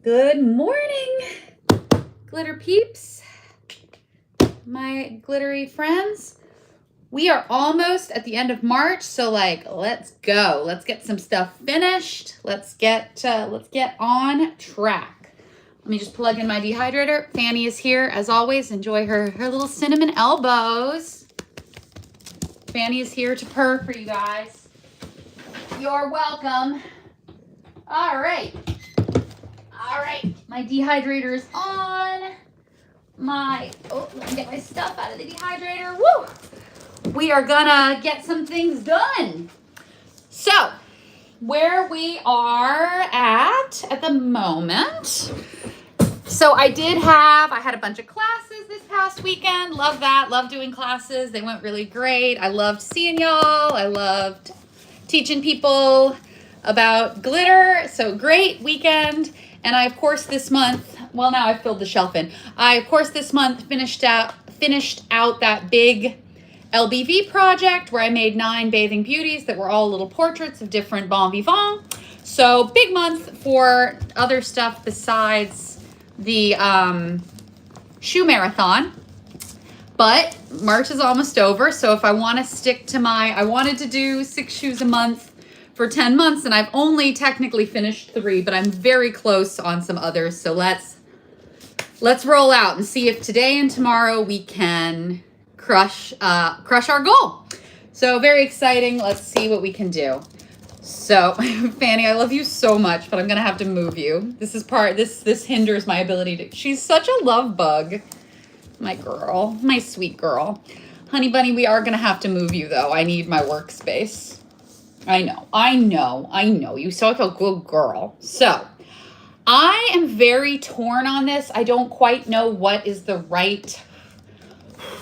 Good morning, glitter peeps, my glittery friends. We are almost at the end of March, so let's go. Let's get some stuff finished. Let's get on track. Let me just plug in my dehydrator. Fanny is here as always. Enjoy her little cinnamon elbows. Fanny is here to purr for you guys. You're welcome. All right, my dehydrator is on. Let me get my stuff out of the dehydrator. Woo! We are gonna get some things done. So, where we are at the moment. So I had a bunch of classes this past weekend. Love that, love doing classes. They went really great. I loved seeing y'all. I loved teaching people about glitter. So great weekend. And I, of course, this month, well, now I've filled the shelf in. I, of course, this month finished out that big LBV project where I made 9 bathing beauties that were all little portraits of different bon vivants. So big month for other stuff besides the shoe marathon. But March is almost over. So if I want to stick to I wanted to do 6 shoes a month for 10 months, and I've only technically finished 3, but I'm very close on some others. So let's roll out and see if today and tomorrow we can crush our goal. So very exciting. Let's see what we can do. So Fanny, I love you so much, but I'm gonna have to move you. This hinders my ability to. She's such a love bug, my girl, my sweet girl. Honey bunny, we are gonna have to move you though. I need my workspace. I know. You sound like a good girl. So I am very torn on this. I don't quite know what is the right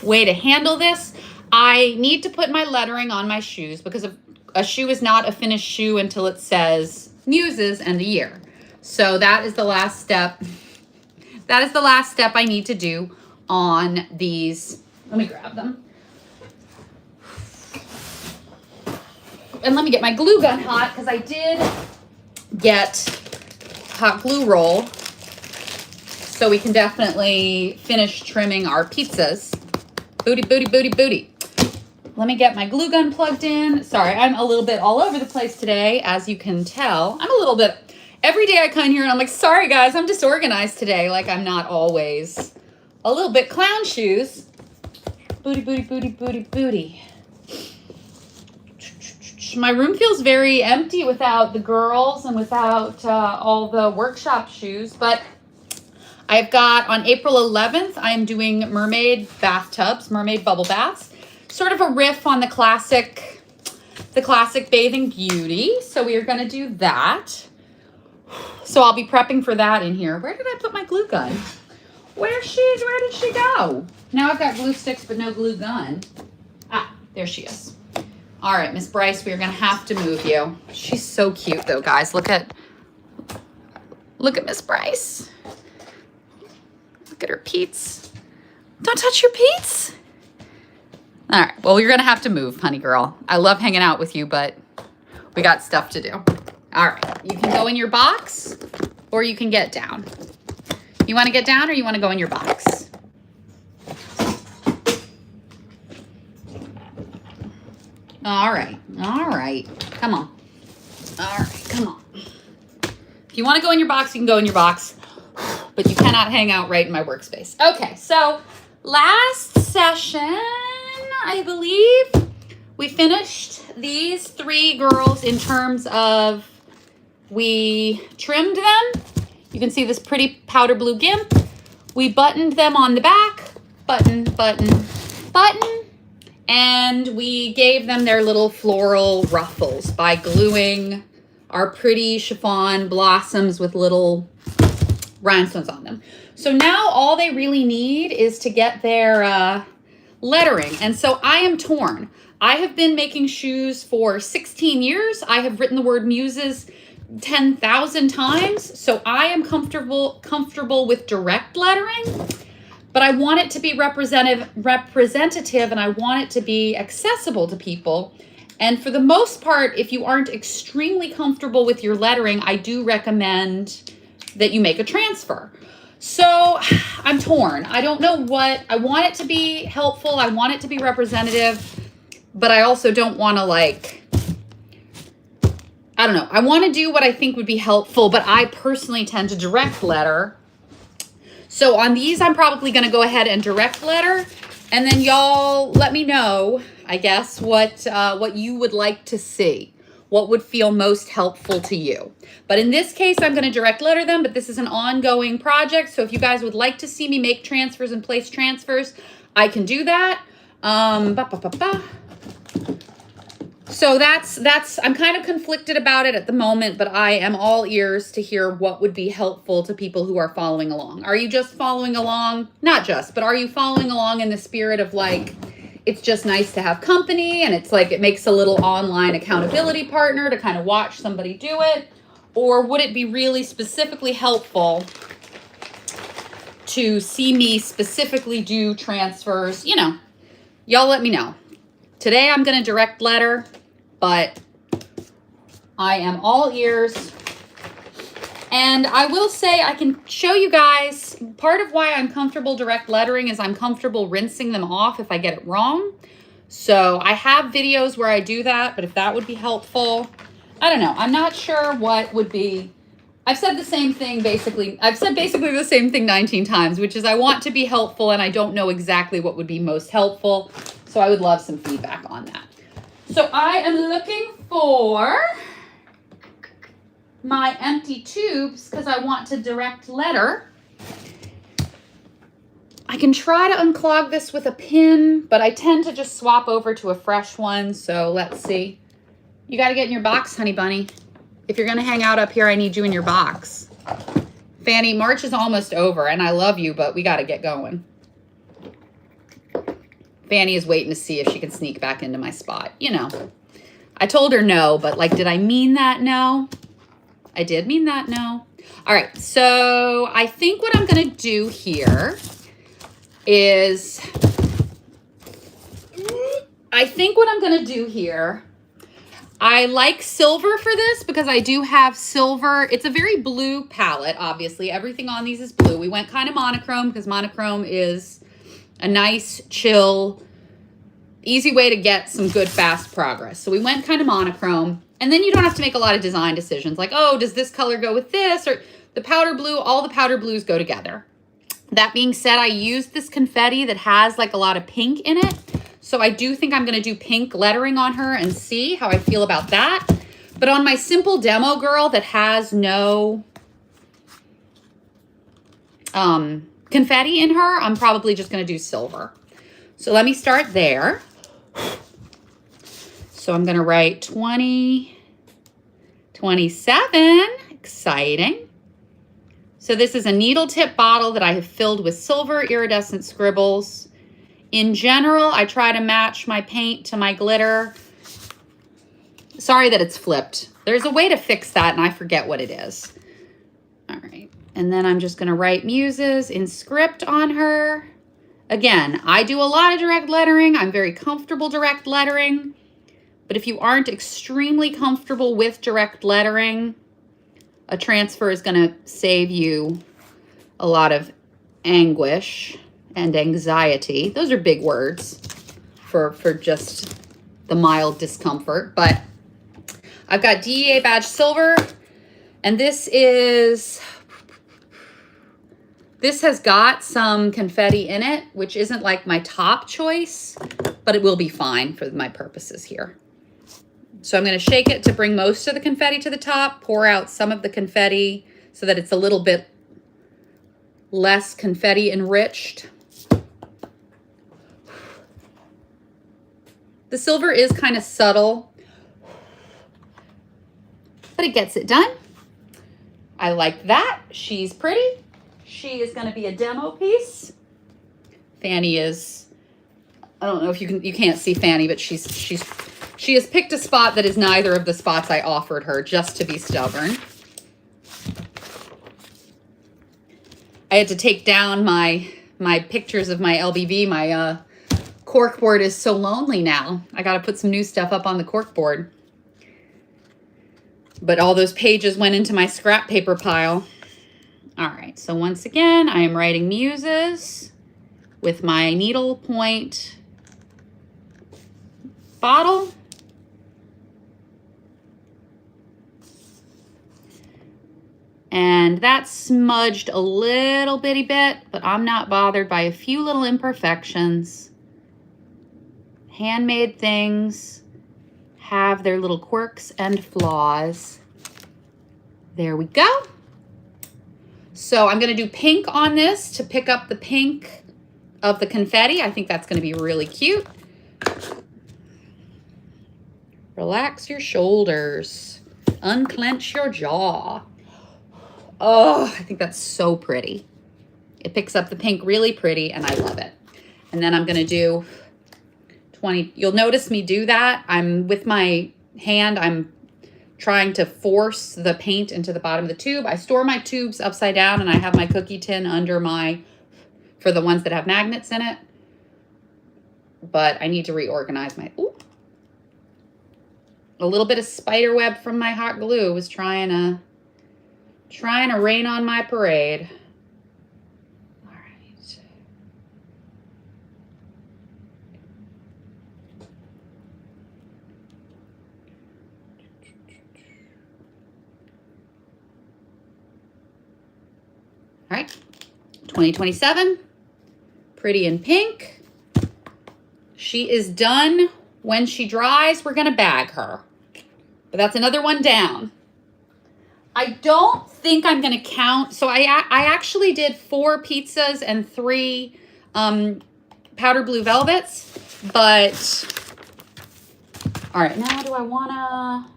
way to handle this. I need to put my lettering on my shoes because a shoe is not a finished shoe until it says Muses and a year. So that is the last step. That is the last step I need to do on these. Let me grab them. And let me get my glue gun hot because I did get hot glue roll. So we can definitely finish trimming our pizzas. Booty, booty, booty, booty. Let me get my glue gun plugged in. Sorry, I'm a little bit all over the place today, as you can tell. Every day I come here and I'm like, sorry guys, I'm disorganized today. Like I'm not always. A little bit clown shoes. Booty, booty, booty, booty, booty. My room feels very empty without the girls and without all the workshop shoes, but I've got on April 11th, I am doing mermaid bathtubs, mermaid bubble baths, sort of a riff on the classic bathing beauty. So we are going to do that. So I'll be prepping for that in here. Where did I put my glue gun? Where did she go? Now I've got glue sticks, but no glue gun. Ah, there she is. All right, Miss Bryce, we are going to have to move you. She's so cute, though, guys. Look at Miss Bryce. Look at her Pete's. Don't touch your Pete's. All right, well, you're going to have to move, honey girl. I love hanging out with you, but we got stuff to do. All right, you can go in your box or you can get down. You want to get down or you want to go in your box? All right. Come on. All right, come on. If you want to go in your box, you can go in your box, but you cannot hang out right in my workspace. Okay, so last session, I believe we finished these 3 girls in terms of we trimmed them. You can see this pretty powder blue gimp. We buttoned them on the back, button, button, button. And we gave them their little floral ruffles by gluing our pretty chiffon blossoms with little rhinestones on them. So now all they really need is to get their lettering. And so I am torn. I have been making shoes for 16 years. I have written the word Muses 10,000 times. So I am comfortable with direct lettering. But I want it to be representative, and I want it to be accessible to people. And for the most part, if you aren't extremely comfortable with your lettering, I do recommend that you make a transfer. So I'm torn. I don't know what, I want it to be helpful. I want it to be representative, but I also don't want to like, I don't know. I want to do what I think would be helpful, but I personally tend to direct letter. So on these, I'm probably going to go ahead and direct letter, and then y'all let me know, I guess, what you would like to see. What would feel most helpful to you. But in this case, I'm going to direct letter them, but this is an ongoing project. So if you guys would like to see me make transfers and place transfers, I can do that. So that's I'm kind of conflicted about it at the moment, but I am all ears to hear what would be helpful to people who are following along. Are you just following along? Not just, but are you following along in the spirit of like, it's just nice to have company, and it's like it makes a little online accountability partner to kind of watch somebody do it? Or would it be really specifically helpful to see me specifically do transfers? You know, y'all let me know. Today I'm going to direct letter, but I am all ears. And I will say I can show you guys, part of why I'm comfortable direct lettering is I'm comfortable rinsing them off if I get it wrong. So I have videos where I do that, but if that would be helpful, I don't know. I'm not sure what would be. I've said the same thing basically. I've said basically the same thing 19 times, which is I want to be helpful and I don't know exactly what would be most helpful. So I would love some feedback on that. So I am looking for my empty tubes because I want to direct letter. I can try to unclog this with a pin, but I tend to just swap over to a fresh one. So let's see. You got to get in your box, honey bunny. If you're going to hang out up here, I need you in your box. Fanny, March is almost over, and I love you, but we got to get going. Fanny is waiting to see if she can sneak back into my spot. You know, I told her no, but like, did I mean that no? I did mean that no. All right, so I think what I'm going to do here is, I like silver for this because I do have silver. It's a very blue palette, obviously. Everything on these is blue. We went kind of monochrome because monochrome is a nice, chill, easy way to get some good, fast progress. So we went kind of monochrome. And then you don't have to make a lot of design decisions like, oh, does this color go with this? Or the powder blue, all the powder blues go together. That being said, I used this confetti that has like a lot of pink in it. So I do think I'm going to do pink lettering on her and see how I feel about that. But on my simple demo girl that has no confetti in her, I'm probably just going to do silver. So let me start there. So I'm going to write 2027. Exciting. So this is a needle tip bottle that I have filled with silver iridescent scribbles. In general, I try to match my paint to my glitter. Sorry that it's flipped. There's a way to fix that, and I forget what it is. All right. And then I'm just going to write muses in script on her. Again, I do a lot of direct lettering. I'm very comfortable direct lettering. But if you aren't extremely comfortable with direct lettering, a transfer is going to save you a lot of anguish and anxiety. Those are big words for just the mild discomfort. But I've got DEA badge silver, and this has got some confetti in it, which isn't like my top choice, but it will be fine for my purposes here. So I'm going to shake it to bring most of the confetti to the top, pour out some of the confetti so that it's a little bit less confetti enriched. The silver is kind of subtle, but it gets it done. I like that. She's pretty. She is going to be a demo piece. Fanny is, I don't know if you can't see Fanny, but she has picked a spot that is neither of the spots I offered her, just to be stubborn. I had to take down my pictures of my LBV. My corkboard is so lonely now. I got to put some new stuff up on the corkboard. But all those pages went into my scrap paper pile. All right, so once again, I am writing muses with my needle point bottle. And that smudged a little bitty bit, but I'm not bothered by a few little imperfections. Handmade things have their little quirks and flaws. There we go. So I'm going to do pink on this to pick up the pink of the confetti. I think that's going to be really cute. Relax your shoulders. Unclench your jaw. Oh, I think that's so pretty. It picks up the pink really pretty, and I love it. And then I'm going to do 20. You'll notice me do that. I'm with my hand, I'm trying to force the paint into the bottom of the tube. I store my tubes upside down, and I have my cookie tin under for the ones that have magnets in it. But I need to reorganize my, ooh. A little bit of spider web from my hot glue was trying to rain on my parade. All right. All right, 2027, pretty in pink. She is done. When she dries, we're gonna bag her. But that's another one down. I don't think I'm gonna count. So I actually did 4 pizzas and 3 powder blue velvets, but all right, now do I wanna,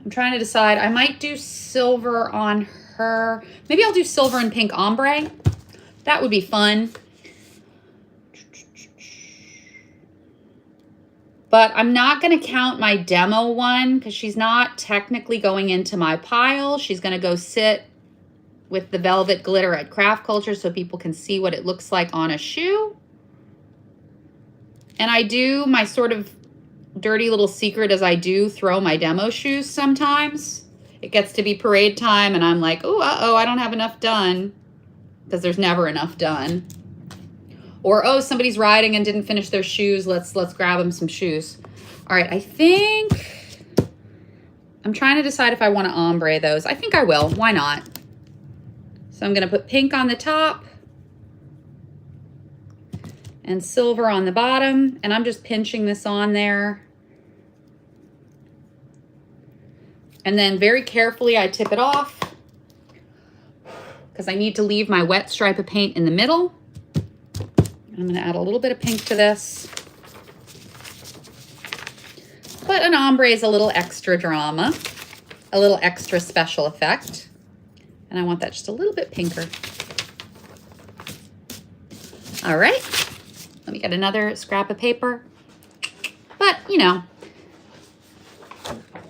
I'm trying to decide. I might do silver on her. Maybe I'll do silver and pink ombre. That would be fun. But I'm not going to count my demo one because she's not technically going into my pile. She's going to go sit with the velvet glitter at Craft Culture so people can see what it looks like on a shoe. And I do my sort of dirty little secret as I do throw my demo shoes sometimes. It gets to be parade time and I'm like, oh, I don't have enough done, because there's never enough done. Or, oh, somebody's riding and didn't finish their shoes. Let's grab them some shoes. All right, I think I'm trying to decide if I want to ombre those. I think I will. Why not? So I'm going to put pink on the top and silver on the bottom. And I'm just pinching this on there. And then very carefully I tip it off because I need to leave my wet stripe of paint in the middle. I'm going to add a little bit of pink to this. But an ombre is a little extra drama, a little extra special effect. And I want that just a little bit pinker. All right. Let me get another scrap of paper. But, you know,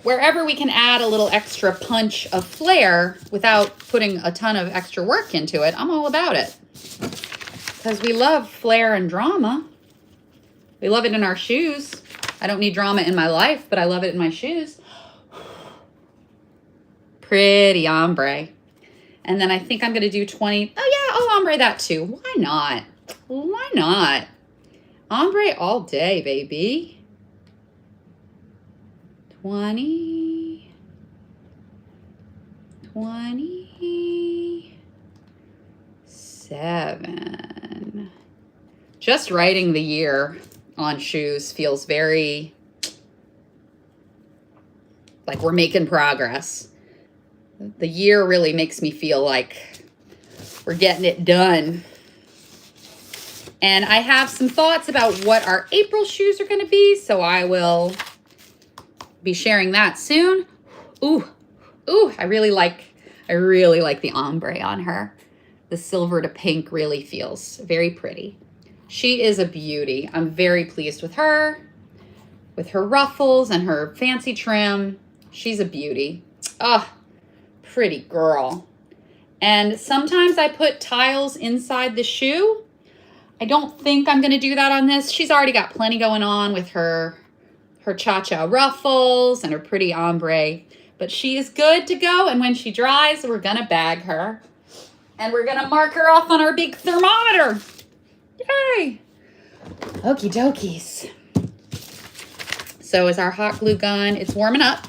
wherever we can add a little extra punch of flair without putting a ton of extra work into it, I'm all about it. Because we love flair and drama. We love it in our shoes. I don't need drama in my life, but I love it in my shoes. Pretty ombre. And then I think I'm going to do 20. Oh, yeah, I'll ombre that too. Why not? Why not? Ombre all day, baby. 20. 27. Just writing the year on shoes feels very like we're making progress. The year really makes me feel like we're getting it done. And I have some thoughts about what our April shoes are going to be, so I will be sharing that soon. Ooh, I really like the ombre on her. The silver to pink really feels very pretty. She is a beauty. I'm very pleased with her ruffles and her fancy trim. She's a beauty. Oh, pretty girl. And sometimes I put tiles inside the shoe. I don't think I'm going to do that on this. She's already got plenty going on with her cha-cha ruffles and her pretty ombre. But she is good to go, and when she dries, we're gonna bag her. And we're gonna mark her off on our big thermometer. Yay! Okie dokies. So is our hot glue gun. It's warming up.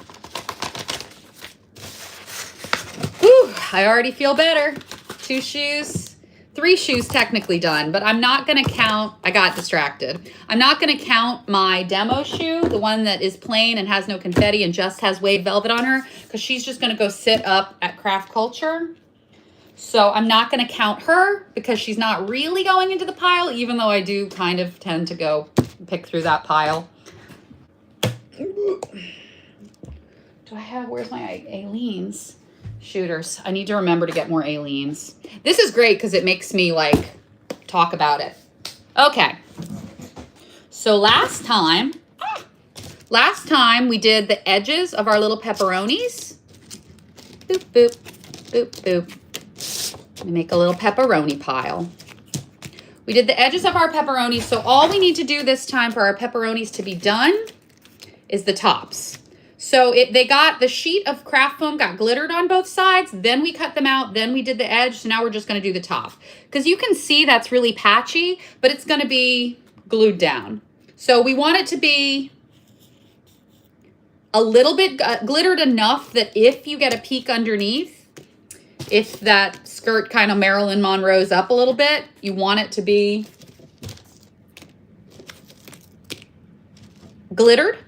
Whew, I already feel better. 2 shoes, 3 shoes technically done, but I'm not gonna count, I got distracted. I'm not gonna count my demo shoe, the one that is plain and has no confetti and just has wave velvet on her, because she's just gonna go sit up at Craft Culture. So I'm not gonna count her because she's not really going into the pile, even though I do kind of tend to go pick through that pile. Do I have, where's my Aleene's? Shooters. I need to remember to get more Aleene's. This is great because it makes me like talk about it. Okay. So last time we did the edges of our little pepperonis. Boop, boop, boop, boop. Let me make a little pepperoni pile. We did the edges of our pepperonis. So all we need to do this time for our pepperonis to be done is the tops. So they got, the sheet of craft foam got glittered on both sides. Then we cut them out. Then we did the edge. So now we're just going to do the top. Because you can see that's really patchy, but it's going to be glued down. So we want it to be a little bit glittered enough that if you get a peek underneath, if that skirt kind of Marilyn Monroe's up a little bit, you want it to be glittered.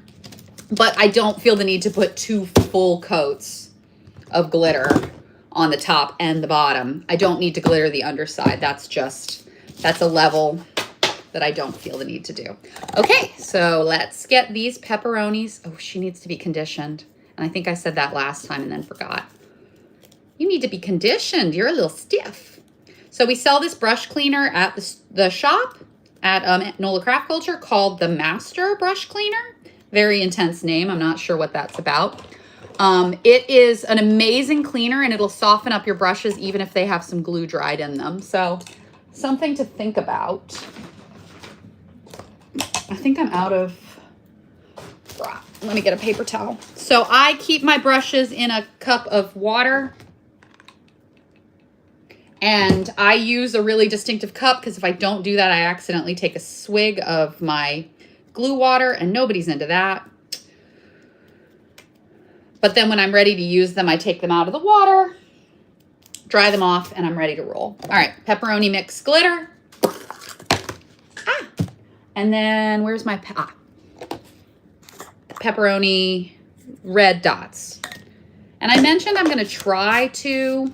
But I don't feel the need to put 2 full coats of glitter on the top and the bottom. I don't need to glitter the underside. That's a level that I don't feel the need to do. Okay, so let's get these pepperonis. Oh, she needs to be conditioned. And I think I said that last time and then forgot. You need to be conditioned. You're a little stiff. So we sell this brush cleaner at the shop at NOLA Craft Culture called the Master Brush Cleaner. Very intense name. I'm not sure what that's about. It is an amazing cleaner and it'll soften up your brushes even if they have some glue dried in them. So something to think about. I think I'm out of, let me get a paper towel. So I keep my brushes in a cup of water. And I use a really distinctive cup because if I don't do that, I accidentally take a swig of my glue water and nobody's into that. But then when I'm ready to use them, I take them out of the water, dry them off, and I'm ready to roll. All right, pepperoni mix glitter. And then where's my pepperoni red dots. And I mentioned I'm going to try to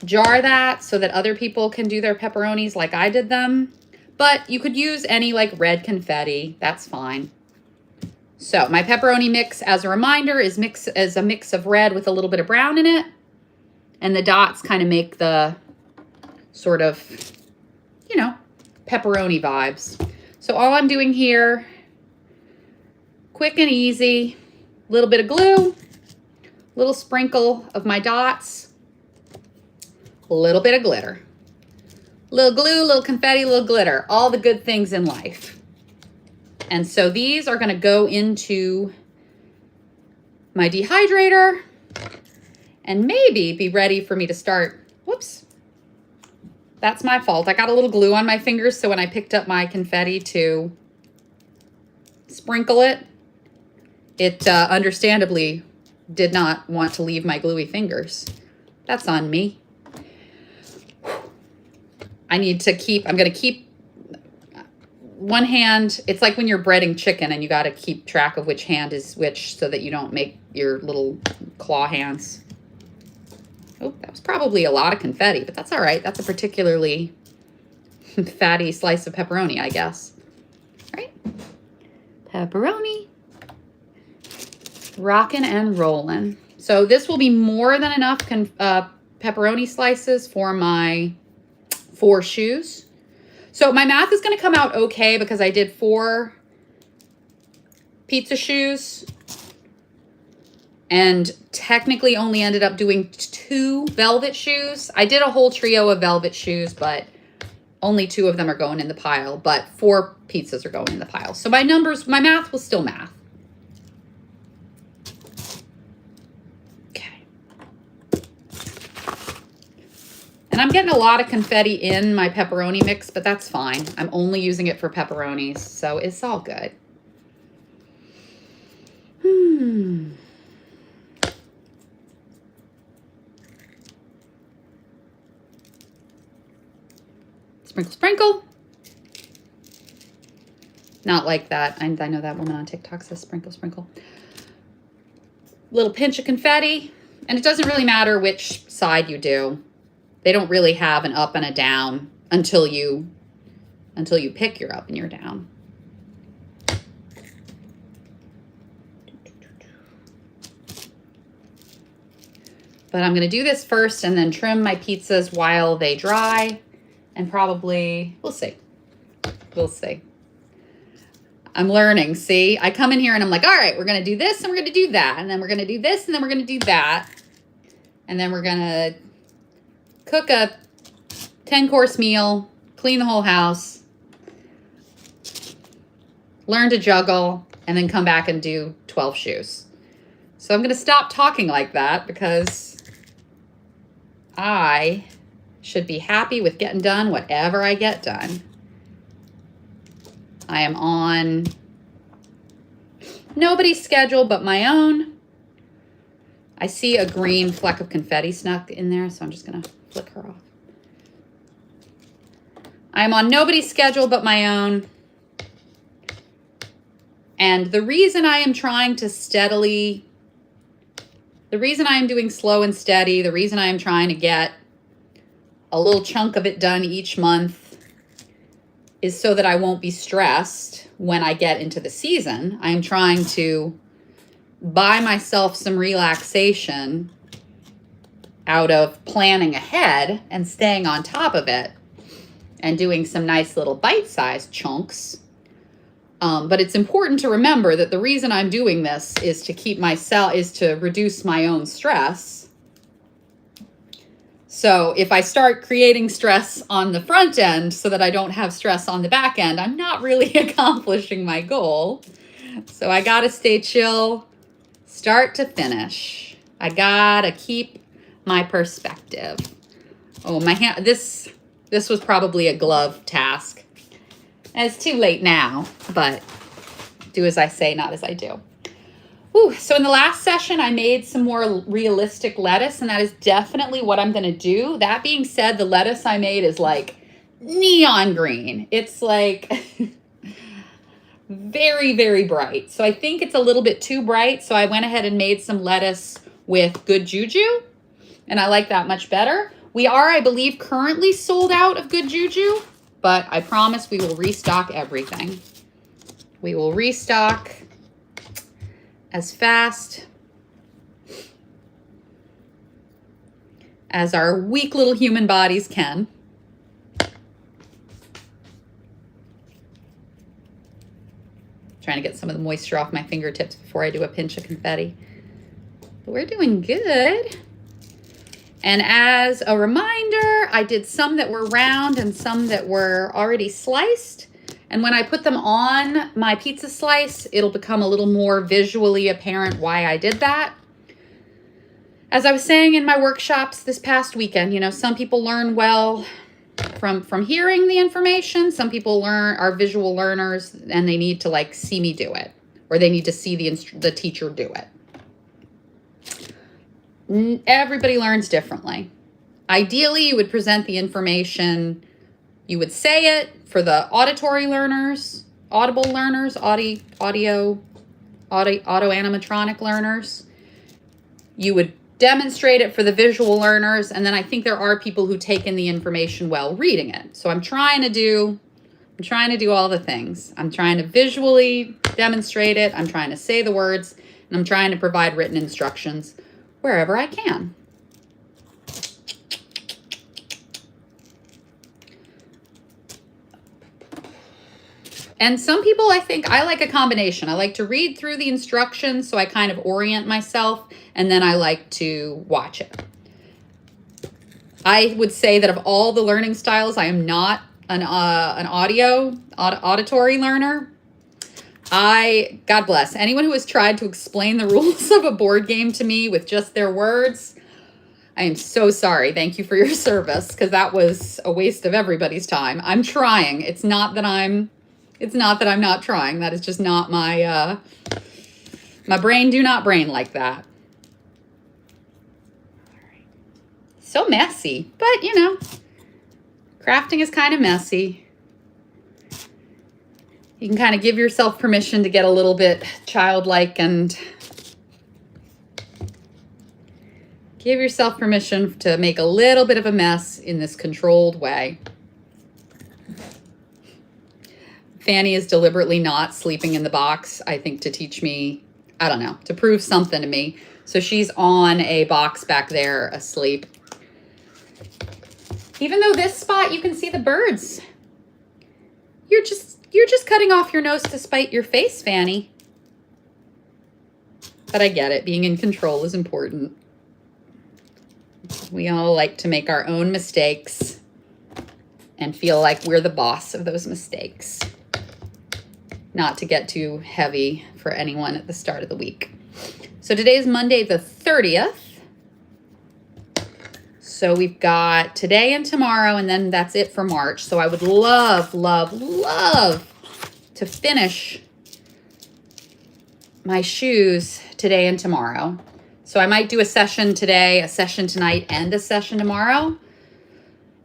jar that so that other people can do their pepperonis like I did them. But you could use any like red confetti. That's fine. So my pepperoni mix, as a reminder, is a mix of red with a little bit of brown in it. And the dots kind of make the sort of, you know, pepperoni vibes. So all I'm doing here, quick and easy, a little bit of glue, little sprinkle of my dots, a little bit of glitter. Little glue, little confetti, little glitter. All the good things in life. And so these are going to go into my dehydrator and maybe be ready for me to start. Whoops. That's my fault. I got a little glue on my fingers, so when I picked up my confetti to sprinkle it, it understandably did not want to leave my gluey fingers. That's on me. I'm going to keep one hand. It's like when you're breading chicken and you got to keep track of which hand is which so that you don't make your little claw hands. Oh, that was probably a lot of confetti, but that's all right. That's a particularly fatty slice of pepperoni, I guess. All right. Pepperoni. Rockin' and rollin'. So this will be more than enough pepperoni slices for my 4 shoes. So my math is going to come out okay because I did 4 pizza shoes and technically only ended up doing 2 velvet shoes. I did a whole trio of velvet shoes, but only 2 of them are going in the pile, but 4 pizzas are going in the pile. So my math will still math. Okay. And I'm getting a lot of confetti in my pepperoni mix, but that's fine. I'm only using it for pepperonis, so it's all good. Sprinkle, sprinkle. Not like that. I know that woman on TikTok says sprinkle, sprinkle. Little pinch of confetti. And it doesn't really matter which side you do. They don't really have an up and a down until you pick your up and your down. But I'm going to do this first and then trim my pizzas while they dry. And probably, we'll see. We'll see. I'm learning, see? I come in here and I'm like, all right, we're going to do this and we're going to do that. And then we're going to do this and then we're going to do that. And then we're going to cook a 10-course meal, clean the whole house, learn to juggle, and then come back and do 12 shoes. So I'm going to stop talking like that because I should be happy with getting done whatever I get done. I am on nobody's schedule but my own. I see a green fleck of confetti snuck in there, so I'm just going to flick her off. I'm on nobody's schedule but my own. And the reason I am trying to steadily, the reason I am doing slow and steady, the reason I am trying to get a little chunk of it done each month is so that I won't be stressed when I get into the season. I'm trying to buy myself some relaxation out of planning ahead and staying on top of it and doing some nice little bite-sized chunks. But it's important to remember that the reason I'm doing this is to reduce my own stress. So if I start creating stress on the front end so that I don't have stress on the back end, I'm not really accomplishing my goal. So I got to stay chill, start to finish. I got to keep my perspective. Oh, my hand, this was probably a glove task. And it's too late now, but do as I say, not as I do. Ooh, so in the last session, I made some more realistic lettuce, and that is definitely what I'm going to do. That being said, the lettuce I made is like neon green. It's like very, very bright. So I think it's a little bit too bright. So I went ahead and made some lettuce with Good Juju, and I like that much better. We are, I believe, currently sold out of Good Juju, but I promise we will restock everything. We will restock as fast as our weak little human bodies can. Trying to get some of the moisture off my fingertips before I do a pinch of confetti. But we're doing good. And as a reminder, I did some that were round and some that were already sliced. And when I put them on my pizza slice, it'll become a little more visually apparent why I did that. As I was saying in my workshops this past weekend, you know, some people learn well from hearing the information. Some people are visual learners and they need to like see me do it, or they need to see the teacher do it. Everybody learns differently. Ideally, you would present the information, you would say it for the auditory learners, audible learners, auto animatronic learners. You would demonstrate it for the visual learners, and then I think there are people who take in the information while reading it. So I'm trying to do all the things. I'm trying to visually demonstrate it, I'm trying to say the words, and I'm trying to provide written instructions wherever I can. And some people, I think, I like a combination. I like to read through the instructions so I kind of orient myself, and then I like to watch it. I would say that of all the learning styles, I am not an auditory learner. God bless anyone who has tried to explain the rules of a board game to me with just their words. I am so sorry. Thank you for your service, because that was a waste of everybody's time. I'm trying. It's not that I'm not trying. That is just not my my brain do not brain like that. So messy, but you know, crafting is kind of messy. You can kind of give yourself permission to get a little bit childlike and give yourself permission to make a little bit of a mess in this controlled way. Fanny is deliberately not sleeping in the box, I think, to teach me, I don't know, to prove something to me. So she's on a box back there asleep. Even though this spot, you can see the birds. You're just cutting off your nose to spite your face, Fanny. But I get it. Being in control is important. We all like to make our own mistakes and feel like we're the boss of those mistakes. Not to get too heavy for anyone at the start of the week. So today is Monday the 30th. So we've got today and tomorrow, and then that's it for March. So I would love, love, love to finish my shoes today and tomorrow. So I might do a session today, a session tonight, and a session tomorrow.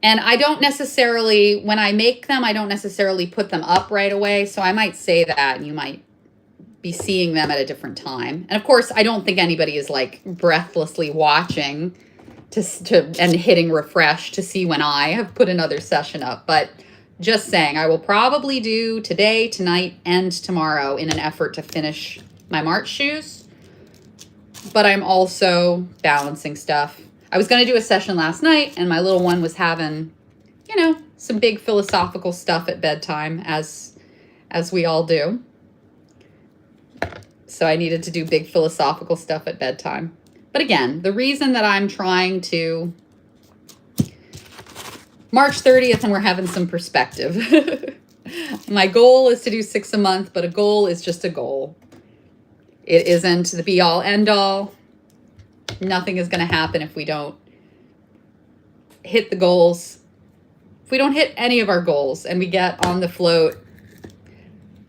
And I don't necessarily, when I make them, I don't necessarily put them up right away. So I might say that, and you might be seeing them at a different time. And of course, I don't think anybody is like breathlessly watching and hitting refresh to see when I have put another session up. But just saying, I will probably do today, tonight, and tomorrow in an effort to finish my March shoes. But I'm also balancing stuff. I was going to do a session last night, and my little one was having, you know, some big philosophical stuff at bedtime, as we all do. So I needed to do big philosophical stuff at bedtime. But again, the reason that I'm trying to March 30th and we're having some perspective. My goal is to do 6 a month, but a goal is just a goal. It isn't the be all end all. Nothing is going to happen if we don't hit the goals. If we don't hit any of our goals and we get on the float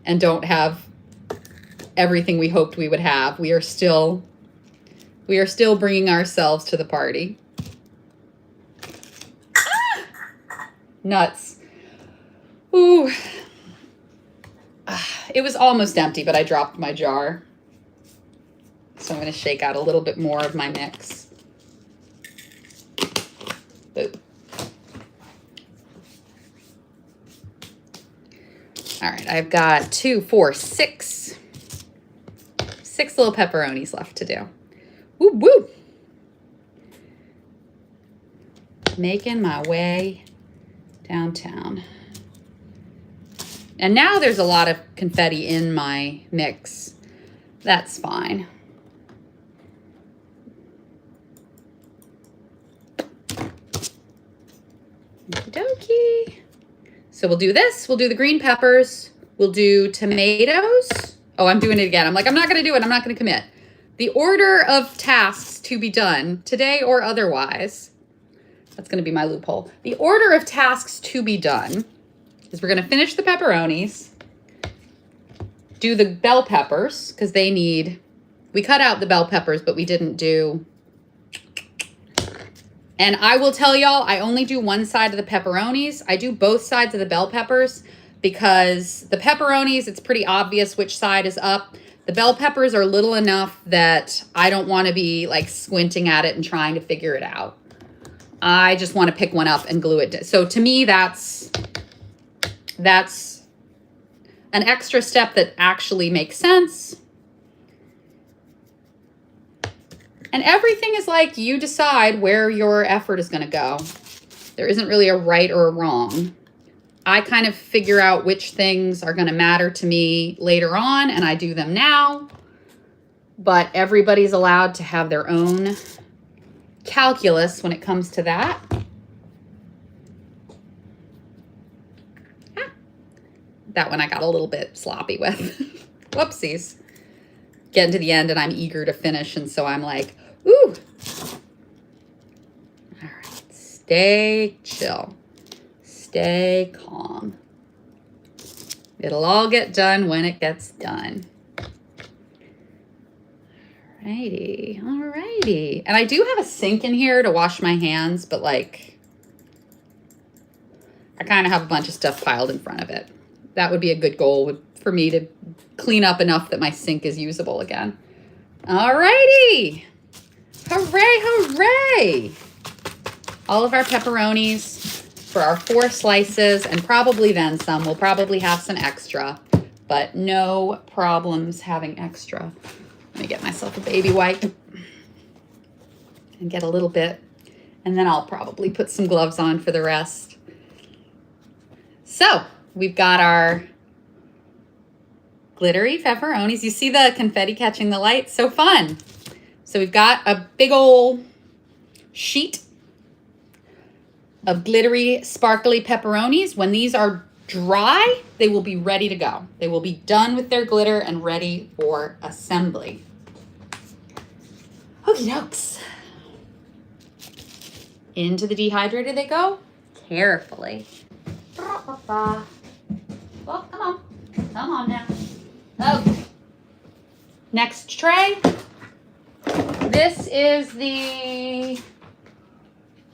and don't have everything we hoped we would have, we are still bringing ourselves to the party. Nuts. Ooh. It was almost empty, but I dropped my jar. So I'm going to shake out a little bit more of my mix. Boop. All right, I've got 2, 4, 6 little pepperonis left to do. Woo woo. Making my way downtown. And now there's a lot of confetti in my mix. That's fine. Okie-dokie. So we'll do this. We'll do the green peppers. We'll do tomatoes. Oh, I'm doing it again. I'm like, I'm not going to do it. I'm not going to commit. The order of tasks to be done today or otherwise. That's going to be my loophole. The order of tasks to be done is we're going to finish the pepperonis, do the bell peppers, because we cut out the bell peppers, but we didn't do. And I will tell y'all, I only do one side of the pepperonis. I do both sides of the bell peppers because the pepperonis, it's pretty obvious which side is up. The bell peppers are little enough that I don't want to be like squinting at it and trying to figure it out. I just want to pick one up and glue it. So to me, that's an extra step that actually makes sense. And everything is like you decide where your effort is going to go. There isn't really a right or a wrong. I kind of figure out which things are going to matter to me later on, and I do them now. But everybody's allowed to have their own calculus when it comes to that. That one I got a little bit sloppy with. Whoopsies. Getting to the end and I'm eager to finish, and so I'm like, ooh. All right, stay chill. Stay calm. It'll all get done when it gets done. Alrighty, alrighty. And I do have a sink in here to wash my hands, but like, I kind of have a bunch of stuff piled in front of it. That would be a good goal for me to clean up enough that my sink is usable again. Alrighty. Hooray, hooray. All of our pepperonis for our 4 slices, and probably then some. We'll probably have some extra, but no problems having extra. Let me get myself a baby wipe and get a little bit, and then I'll probably put some gloves on for the rest. So we've got our glittery pepperonis. You see the confetti catching the light? So fun. So we've got a big old sheet of glittery, sparkly pepperonis. When these are dry, they will be ready to go. They will be done with their glitter and ready for assembly. Okie dokes. Into the dehydrator they go, carefully. Well, come on. Come on now. Okay. Next tray. This is the,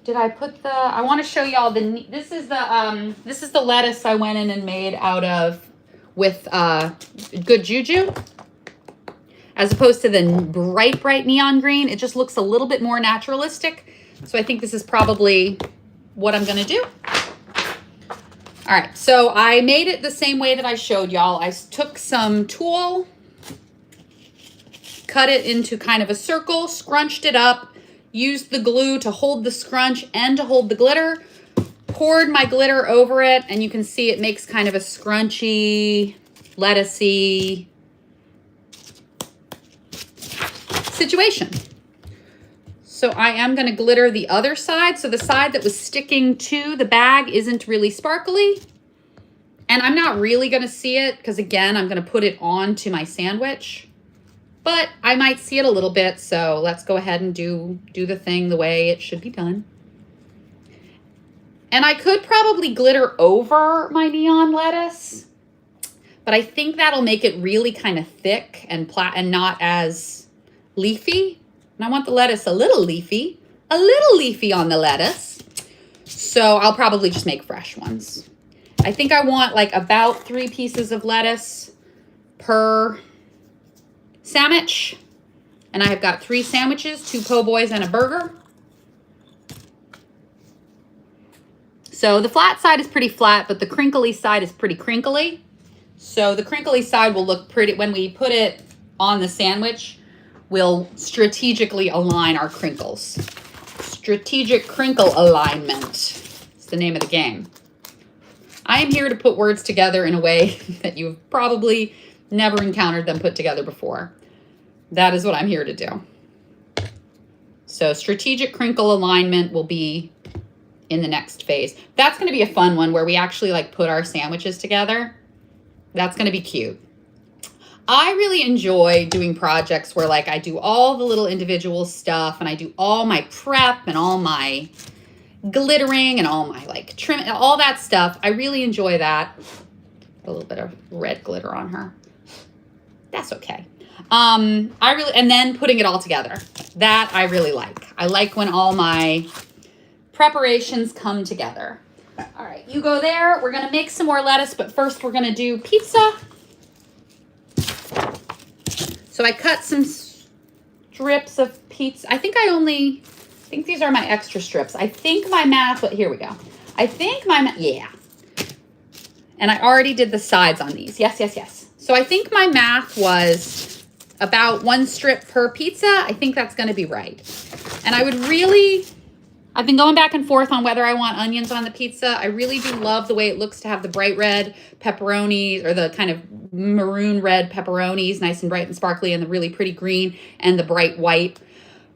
did I put the, I want to show y'all this is the lettuce I went in and made out of with Good Juju. As opposed to the bright neon green. It just looks a little bit more naturalistic. So I think this is probably what I'm going to do. All right, so I made it the same way that I showed y'all. I took some tulle, cut it into kind of a circle, scrunched it up, used the glue to hold the scrunch and to hold the glitter, poured my glitter over it, and you can see it makes kind of a scrunchy, lettucey situation. So I am going to glitter the other side. So the side that was sticking to the bag isn't really sparkly. And I'm not really going to see it because, again, I'm going to put it onto my sandwich. But I might see it a little bit. So let's go ahead and do the thing the way it should be done. And I could probably glitter over my neon lettuce. But I think that'll make it really kind of thick and not as leafy. And I want the lettuce a little leafy on the lettuce. So I'll probably just make fresh ones. I think I want like about 3 pieces of lettuce per sandwich. And I have got 3 sandwiches, 2 po' boys and a burger. So the flat side is pretty flat, but the crinkly side is pretty crinkly. So the crinkly side will look pretty, when we put it on the sandwich, we'll strategically align our crinkles. Strategic crinkle alignment is the name of the game. I am here to put words together in a way that you've probably never encountered them put together before. That is what I'm here to do. So strategic crinkle alignment will be in the next phase. That's going to be a fun one where we actually like put our sandwiches together. That's going to be cute. I really enjoy doing projects where like I do all the little individual stuff and I do all my prep and all my glittering and all my like trim, all that stuff. I really enjoy that. A little bit of red glitter on her. That's okay. And then putting it all together. That I really like. I like when all my preparations come together. All right, you go there. We're gonna make some more lettuce, but first we're gonna do pizza. So I cut some strips of pizza. I think these are my extra strips. I think my math, here we go. Yeah. And I already did the sides on these. Yes. So I think my math was about 1 strip per pizza. I think that's going to be right. And I've been going back and forth on whether I want onions on the pizza. I really do love the way it looks to have the bright red pepperonis, or the kind of maroon red pepperonis, nice and bright and sparkly, and the really pretty green and the bright white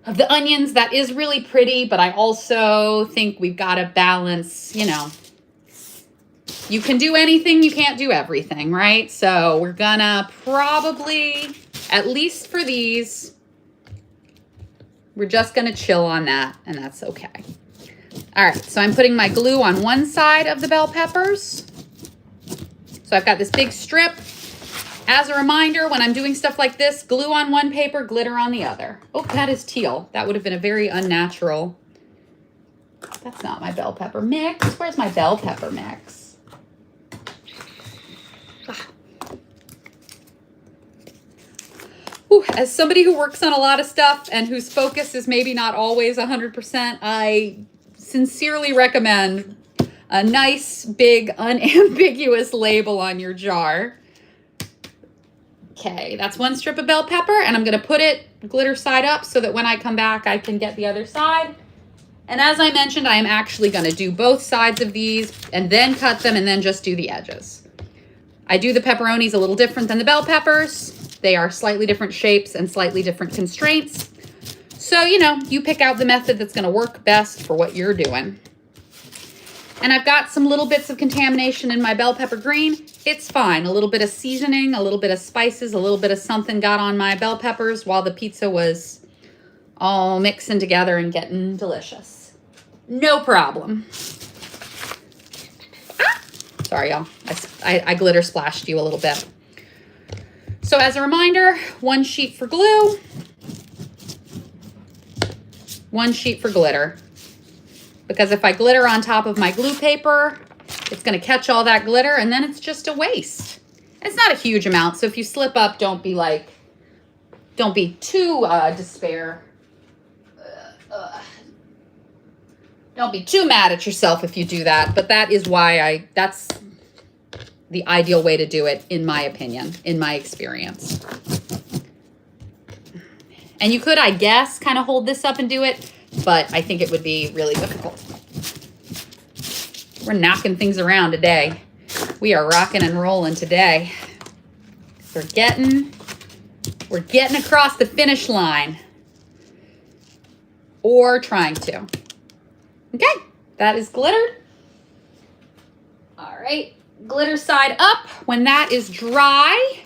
of the onions. That is really pretty, but I also think we've got to balance, you can do anything, you can't do everything, right? So we're gonna probably, at least for these, we're just gonna chill on that, and that's okay. All right, so I'm putting my glue on one side of the bell peppers. So I've got this big strip. As a reminder, when I'm doing stuff like this, glue on one paper, glitter on the other. Oh, that is teal. That would have been a very unnatural. That's not my bell pepper mix. Where's my bell pepper mix? Ooh, as somebody who works on a lot of stuff and whose focus is maybe not always 100%, I sincerely recommend a nice, big, unambiguous label on your jar. Okay, that's one strip of bell pepper, and I'm going to put it glitter side up so that when I come back, I can get the other side. And as I mentioned, I am actually going to do both sides of these and then cut them and then just do the edges. I do the pepperonis a little different than the bell peppers. They are slightly different shapes and slightly different constraints. So, you know, you pick out the method that's going to work best for what you're doing. And I've got some little bits of contamination in my bell pepper green. It's fine. A little bit of seasoning, a little bit of spices, a little bit of something got on my bell peppers while the pizza was all mixing together and getting delicious. No problem. Ah! Sorry, y'all. I glitter splashed you a little bit. So as a reminder, one sheet for glue, one sheet for glitter. Because if I glitter on top of my glue paper, it's going to catch all that glitter and then it's just a waste. It's not a huge amount, so if you slip up, don't be too despair. Don't be too mad at yourself if you do that, but that is why that's the ideal way to do it, in my opinion, in my experience. And you could, I guess, kind of hold this up and do it, but I think it would be really difficult. We're knocking things around today. We are rocking and rolling today. We're getting across the finish line. Or trying to. Okay, that is glittered. All right, glitter side up. When that is dry,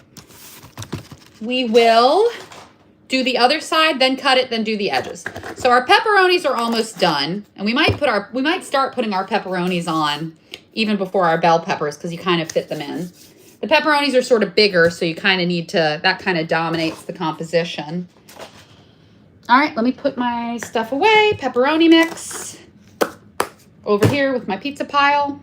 we will do the other side, then cut it, then do the edges. So our pepperonis are almost done, and we might start putting our pepperonis on even before our bell peppers because you kind of fit them in. The pepperonis are sort of bigger, so you kind of need to, that kind of dominates the composition. All right, let me put my stuff away. Pepperoni mix over here with my pizza pile.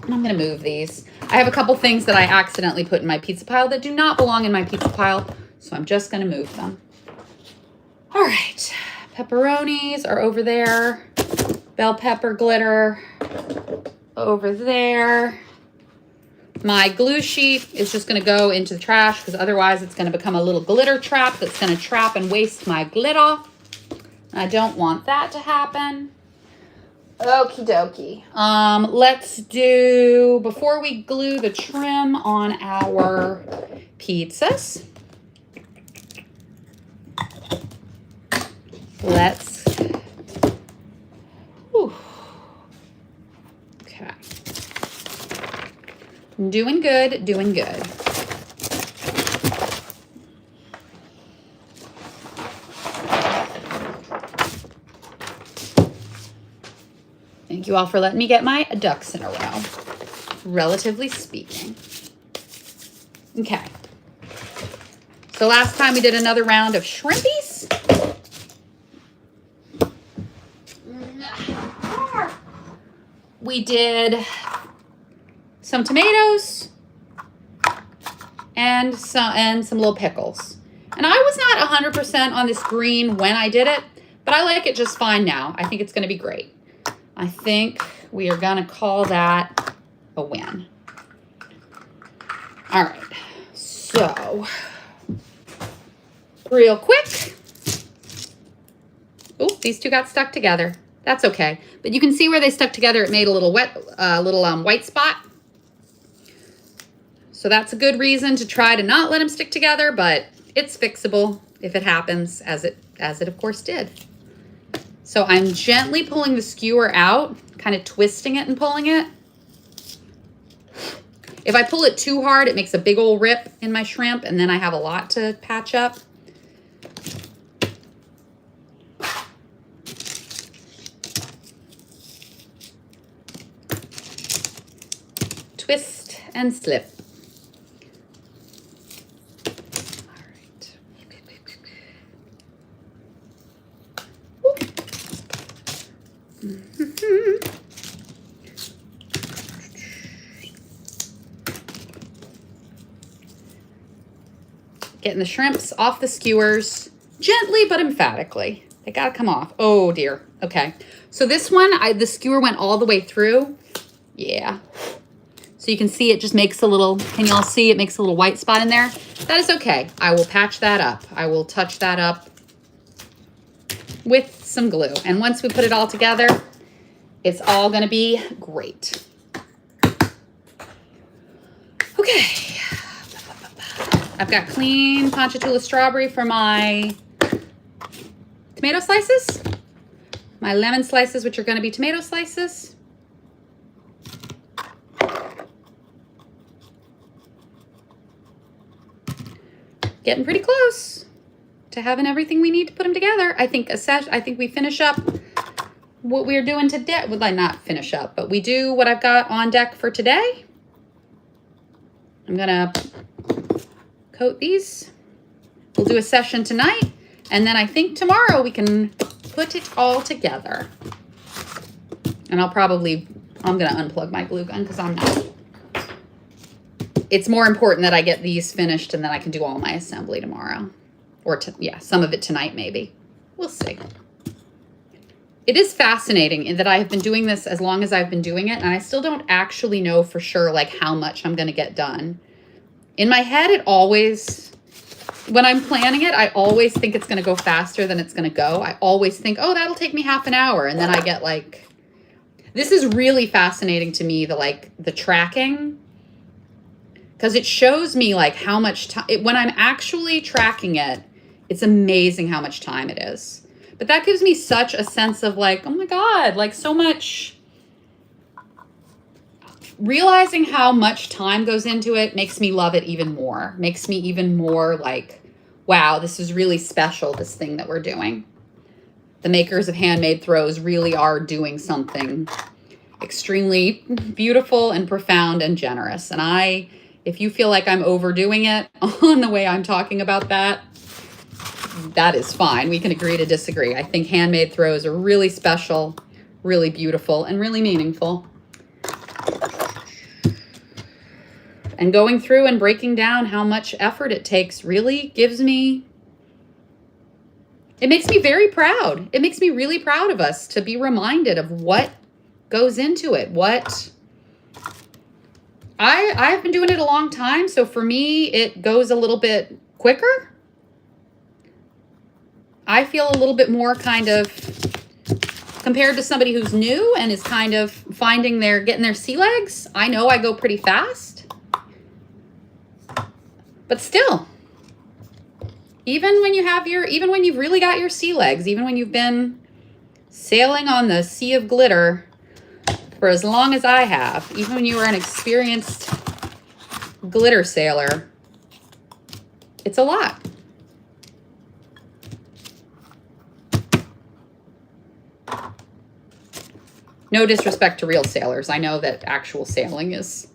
And I'm going to move these. I have a couple things that I accidentally put in my pizza pile that do not belong in my pizza pile, so I'm just going to move them. All right, pepperonis are over there. Bell pepper glitter over there. My glue sheet is just going to go into the trash because otherwise it's going to become a little glitter trap that's going to trap and waste my glitter. I don't want that to happen. Okie dokie. Let's do, before we glue the trim on our pizzas, let's, whew. Okay. Doing good, doing good. Thank you all for letting me get my ducks in a row, relatively speaking. Okay. So last time we did another round of shrimpies. We did some tomatoes and some little pickles. And I was not 100% on this green when I did it, but I like it just fine now. I think it's going to be great. I think we are going to call that a win. All right. So, real quick. Oh, these two got stuck together. That's okay. But you can see where they stuck together. It made a little white spot. So that's a good reason to try to not let them stick together, but it's fixable if it happens, as it of course did. So I'm gently pulling the skewer out, kind of twisting it and pulling it. If I pull it too hard, it makes a big old rip in my shrimp, and then I have a lot to patch up. Twist and slip. All right. Getting the shrimps off the skewers gently but emphatically. They gotta come off. Oh dear. Okay. So this one, the skewer went all the way through. Yeah. So you can see it just makes a little, can you all see it makes a little white spot in there? That is okay. I will patch that up. I will touch that up with some glue. And once we put it all together, it's all gonna be great. Okay. I've got clean Ponchatoula strawberry for my tomato slices, my lemon slices, which are gonna be tomato slices. Getting pretty close to having everything we need to put them together. I think we finish up what we're doing today. Would I not finish up, but we do what I've got on deck for today. I'm gonna coat these. We'll do a session tonight, and then I think tomorrow we can put it all together. And I'm gonna unplug my glue gun because I'm not. It's more important that I get these finished and then I can do all my assembly tomorrow. Or, yeah, some of it tonight maybe. We'll see. It is fascinating in that I have been doing this as long as I've been doing it, and I still don't actually know for sure like how much I'm going to get done. In my head, it always, when I'm planning it, I always think it's going to go faster than it's going to go. I always think, oh, that'll take me half an hour. And then I get like, this is really fascinating to me, the tracking. Because it shows me like how much time, when I'm actually tracking it, it's amazing how much time it is. But that gives me such a sense of like, oh my God, like so much. Realizing how much time goes into it makes me love it even more. Makes me even more like, wow, this is really special, this thing that we're doing. The makers of handmade throws really are doing something extremely beautiful and profound and generous. And if you feel like I'm overdoing it on the way I'm talking about that, that is fine. We can agree to disagree. I think handmade throws are really special, really beautiful, and really meaningful. And going through and breaking down how much effort it takes really it makes me very proud. It makes me really proud of us to be reminded of what goes into it, I've been doing it a long time, so for me, it goes a little bit quicker. I feel a little bit more kind of, compared to somebody who's new and is kind of getting their sea legs, I know I go pretty fast. But still, even when you've really got your sea legs, even when you've been sailing on the sea of glitter for as long as I have, even when you are an experienced glitter sailor, it's a lot. No disrespect to real sailors. I know that actual sailing is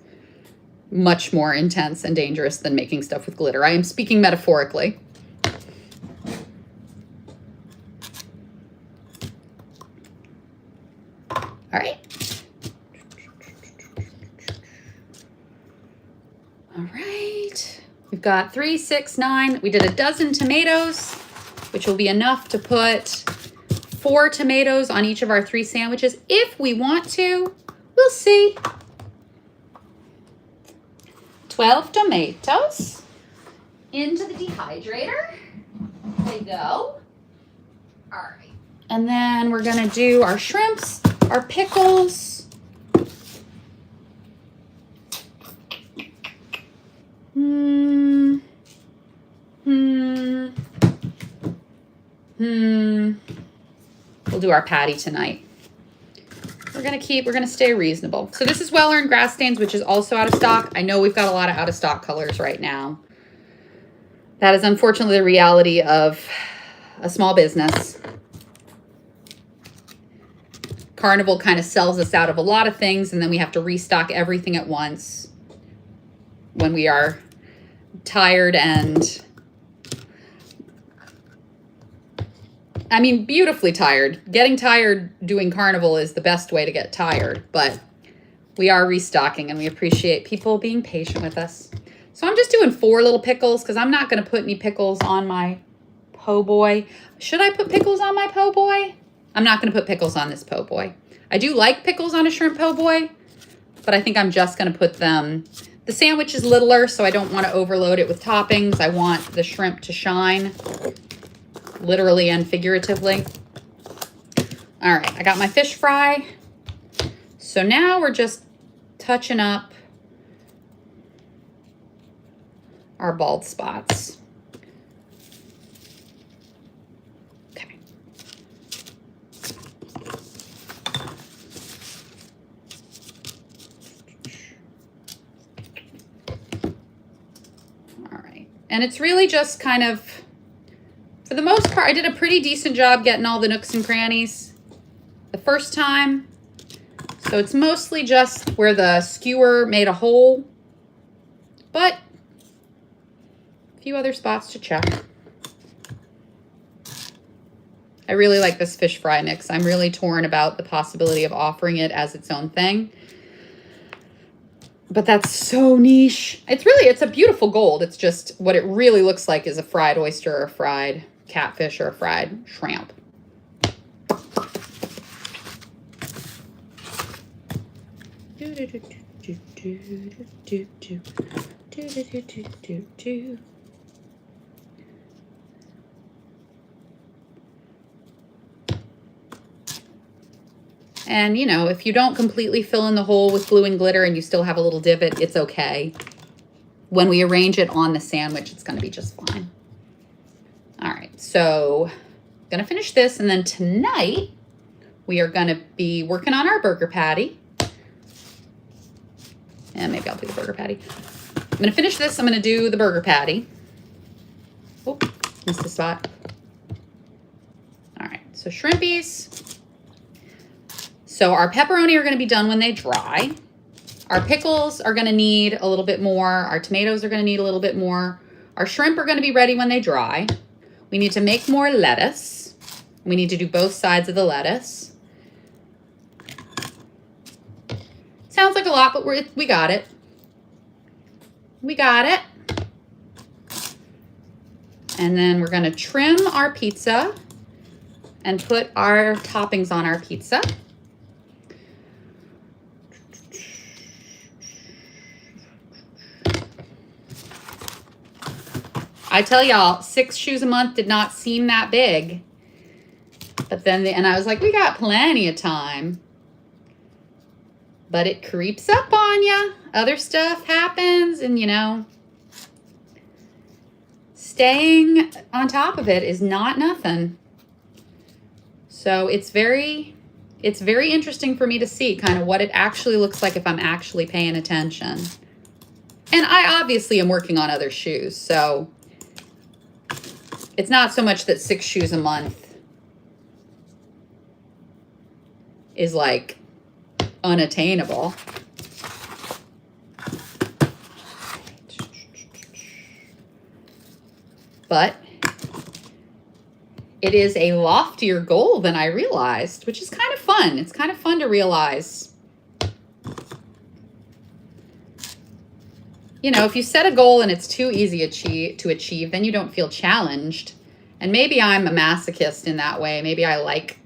much more intense and dangerous than making stuff with glitter. I am speaking metaphorically. All right. All right. We've got 3, 6, 9. We did a dozen tomatoes, which will be enough to put 4 tomatoes on each of our 3 sandwiches. If we want to, we'll see. 12 tomatoes into the dehydrator. There you go. All right. And then we're going to do our shrimps, our pickles. We'll do our patty tonight. We're we're gonna stay reasonable. So this is Well Earned Grass Stains, which is also out of stock. I know we've got a lot of out of stock colors right now. That is unfortunately the reality of a small business. Carnival kind of sells us out of a lot of things, and then we have to restock everything at once when we are tired and, I mean, beautifully tired. Getting tired doing Carnival is the best way to get tired, but we are restocking, and we appreciate people being patient with us. So I'm just doing 4 little pickles because I'm not going to put any pickles on my po' boy. Should I put pickles on my po' boy? I'm not going to put pickles on this po' boy. I do like pickles on a shrimp po' boy, but I think I'm just going to put them. The sandwich is littler, so I don't want to overload it with toppings. I want the shrimp to shine, literally and figuratively. All right, I got my fish fry. So now we're just touching up our bald spots. Okay. All right. And it's really just kind of, for the most part, I did a pretty decent job getting all the nooks and crannies the first time. So it's mostly just where the skewer made a hole, but a few other spots to check. I really like this fish fry mix. I'm really torn about the possibility of offering it as its own thing, but that's so niche. It's a beautiful gold. It's just what it really looks like is a fried oyster or a fried catfish or a fried shrimp. And, you know, if you don't completely fill in the hole with glue and glitter and you still have a little divot, it's okay. When we arrange it on the sandwich, it's going to be just fine. All right, so I'm going to finish this, and then tonight we are going to be working on our burger patty. And maybe I'll do the burger patty. I'm going to finish this. I'm going to do the burger patty. Oh, missed a spot. All right, so shrimpies. So our pepperoni are going to be done when they dry. Our pickles are going to need a little bit more. Our tomatoes are going to need a little bit more. Our shrimp are going to be ready when they dry. We need to make more lettuce. We need to do both sides of the lettuce. Sounds like a lot, but we got it. We got it. And then we're going to trim our pizza and put our toppings on our pizza. I tell y'all, 6 shoes a month did not seem that big. But then, and I was like, we got plenty of time. But it creeps up on you. Other stuff happens, and you know, staying on top of it is not nothing. So it's very interesting for me to see kind of what it actually looks like if I'm actually paying attention. And I obviously am working on other shoes, so it's not so much that 6 shoes a month is like unattainable. But it is a loftier goal than I realized, which is kind of fun. It's kind of fun to realize. You know, if you set a goal and it's too easy to achieve, then you don't feel challenged. And maybe I'm a masochist in that way. Maybe I like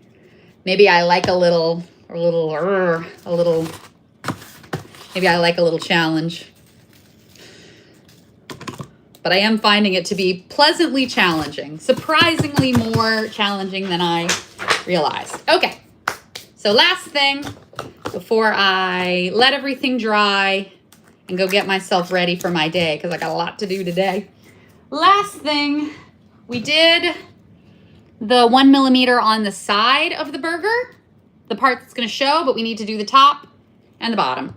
maybe I like a little challenge. But I am finding it to be pleasantly challenging, surprisingly more challenging than I realized. Okay, so last thing before I let everything dry and go get myself ready for my day, because I got a lot to do today. Last thing, we did the 1 millimeter on the side of the burger. the part that's going to show, but we need to do the top and the bottom.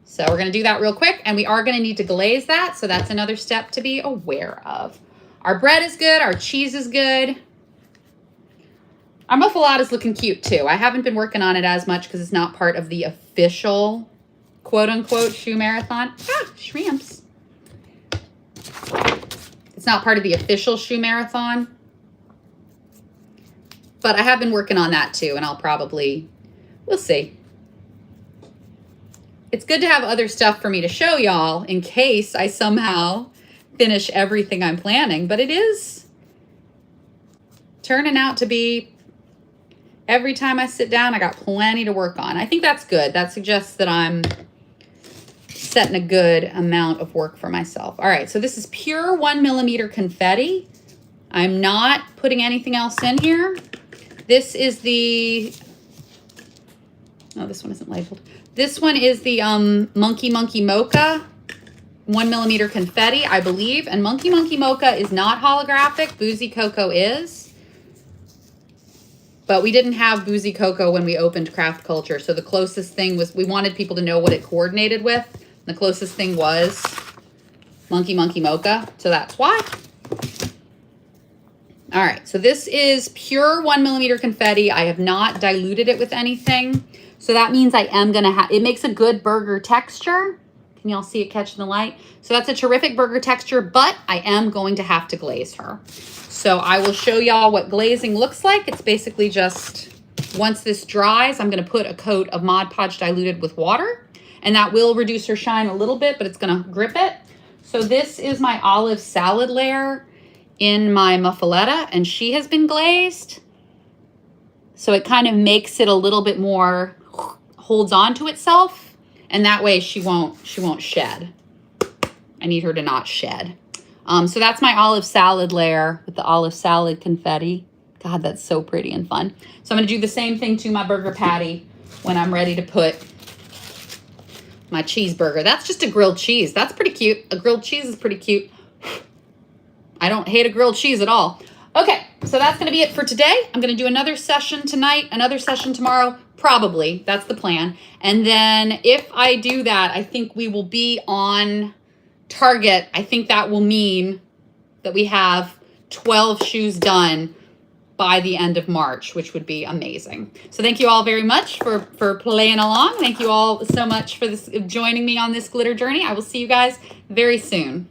So we're going to do that real quick, and we are going to need to glaze that. So that's another step to be aware of. Our bread is good. Our cheese is good. Our muffalata is looking cute too. I haven't been working on it as much because it's not part of the official quote unquote shoe marathon. Ah, shrimps. It's not part of the official shoe marathon. But I have been working on that too, and I'll probably, we'll see. It's good to have other stuff for me to show y'all in case I somehow finish everything I'm planning, but it is turning out to be, every time I sit down, I got plenty to work on. I think that's good. That suggests that I'm setting a good amount of work for myself. All right, so this is pure 1mm confetti. I'm not putting anything else in here. This is the, oh, this one isn't labeled. This one is the Monkey Mocha 1mm confetti, I believe. And Monkey Mocha is not holographic. Boozy Cocoa is. But we didn't have Boozy Cocoa when we opened Craft Culture. So the closest thing was, we wanted people to know what it coordinated with. The closest thing was Monkey Mocha. So that's why. All right, so this is pure 1mm confetti. I have not diluted it with anything. So that means I am gonna have, it makes a good burger texture. Can y'all see it catching the light? So that's a terrific burger texture, but I am going to have to glaze her. So I will show y'all what glazing looks like. It's basically just, once this dries, I'm gonna put a coat of Mod Podge diluted with water, and that will reduce her shine a little bit, but it's gonna grip it. So this is my olive salad layer in my muffaletta, and she has been glazed. So it kind of makes it a little bit more, holds on to itself, and that way she won't shed. I need her to not shed. So that's my olive salad layer with the olive salad confetti. God, that's so pretty and fun. So I'm gonna do the same thing to my burger patty when I'm ready to put my cheeseburger. That's just a grilled cheese. That's pretty cute. A grilled cheese is pretty cute. I don't hate a grilled cheese at all. Okay, so that's gonna be it for today. I'm gonna do another session tonight, another session tomorrow, probably, that's the plan. And then if I do that, I think we will be on target. I think that will mean that we have 12 shoes done by the end of March, which would be amazing. So thank you all very much for playing along. Thank you all so much for joining me on this glitter journey. I will see you guys very soon.